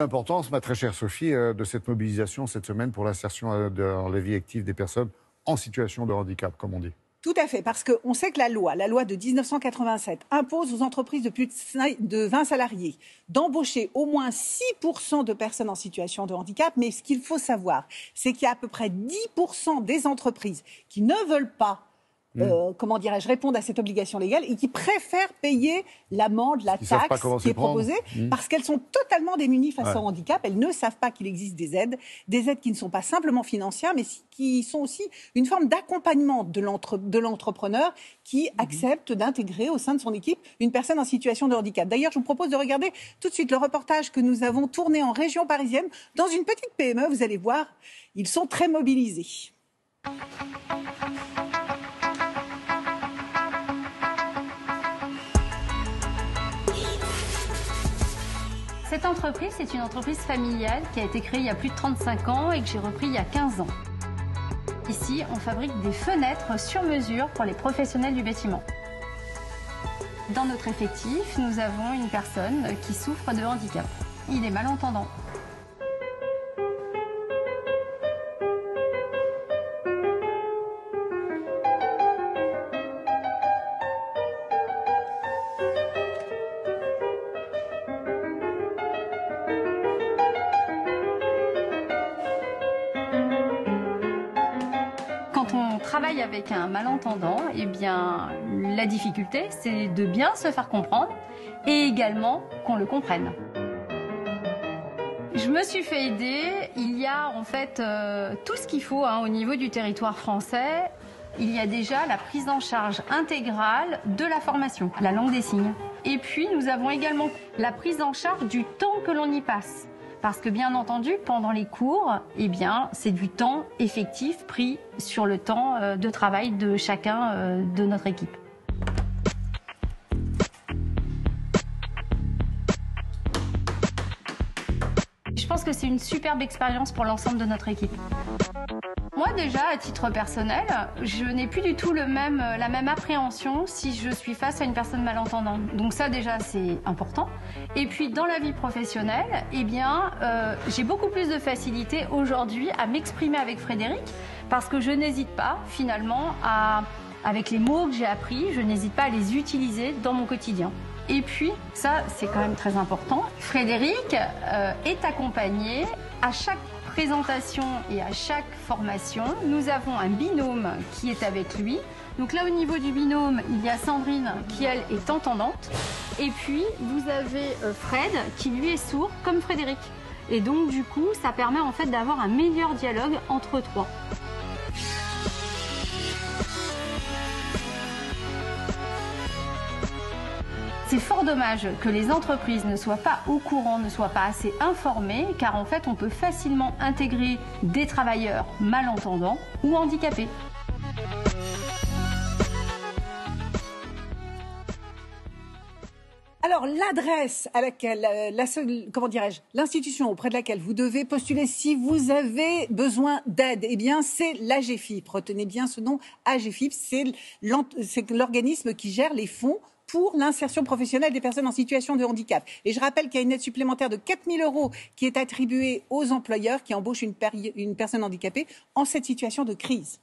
L'importance, ma très chère Sophie, de cette mobilisation cette semaine pour l'insertion dans la vie active des personnes en situation de handicap, comme on dit. Tout à fait, parce qu'on sait que la loi de 1987 impose aux entreprises de plus de 20 salariés d'embaucher au moins 6% de personnes en situation de handicap. Mais ce qu'il faut savoir, c'est qu'il y a à peu près 10% des entreprises qui ne veulent pas répondre à cette obligation légale et qui préfèrent payer l'amende, la taxe qui est proposée parce qu'elles sont totalement démunies face au handicap. Elles ne savent pas qu'il existe des aides qui ne sont pas simplement financières, mais qui sont aussi une forme d'accompagnement de l'entrepreneur qui accepte d'intégrer au sein de son équipe une personne en situation de handicap. D'ailleurs, je vous propose de regarder tout de suite le reportage que nous avons tourné en région parisienne dans une petite PME. Vous allez voir, ils sont très mobilisés. Cette entreprise, c'est une entreprise familiale qui a été créée il y a plus de 35 ans et que j'ai repris il y a 15 ans. Ici, on fabrique des fenêtres sur mesure pour les professionnels du bâtiment. Dans notre effectif, nous avons une personne qui souffre de handicap. Il est malentendant. Quand on travaille avec un malentendant, eh bien, la difficulté, c'est de bien se faire comprendre et également qu'on le comprenne. Je me suis fait aider. Il y a en fait tout ce qu'il faut au niveau du territoire français. Il y a déjà la prise en charge intégrale de la formation, la langue des signes. Et puis, nous avons également la prise en charge du temps que l'on y passe. Parce que bien entendu, pendant les cours, eh bien, c'est du temps effectif pris sur le temps de travail de chacun de notre équipe. Je pense que c'est une superbe expérience pour l'ensemble de notre équipe. Moi déjà, à titre personnel, je n'ai plus du tout la même appréhension si je suis face à une personne malentendante. Donc ça déjà c'est important. Et puis dans la vie professionnelle, eh bien, j'ai beaucoup plus de facilité aujourd'hui à m'exprimer avec Frédéric parce que je n'hésite pas finalement avec les mots que j'ai appris, je n'hésite pas à les utiliser dans mon quotidien. Et puis, ça c'est quand même très important, Frédéric est accompagné à chaque présentation et à chaque formation. Nous avons un binôme qui est avec lui. Donc là, au niveau du binôme, il y a Sandrine qui, elle, est entendante. Et puis, vous avez Fred qui, lui, est sourd, comme Frédéric. Et donc, du coup, ça permet en fait d'avoir un meilleur dialogue entre trois. C'est fort dommage que les entreprises ne soient pas au courant, ne soient pas assez informées, car en fait, on peut facilement intégrer des travailleurs malentendants ou handicapés. Alors, l'adresse à laquelle, l'institution auprès de laquelle vous devez postuler si vous avez besoin d'aide, eh bien, c'est l'AGEFIP. Retenez bien ce nom, AGEFIP, c'est l'organisme qui gère les fonds pour l'insertion professionnelle des personnes en situation de handicap. Et je rappelle qu'il y a une aide supplémentaire de 4 000 € qui est attribuée aux employeurs qui embauchent une personne handicapée en cette situation de crise.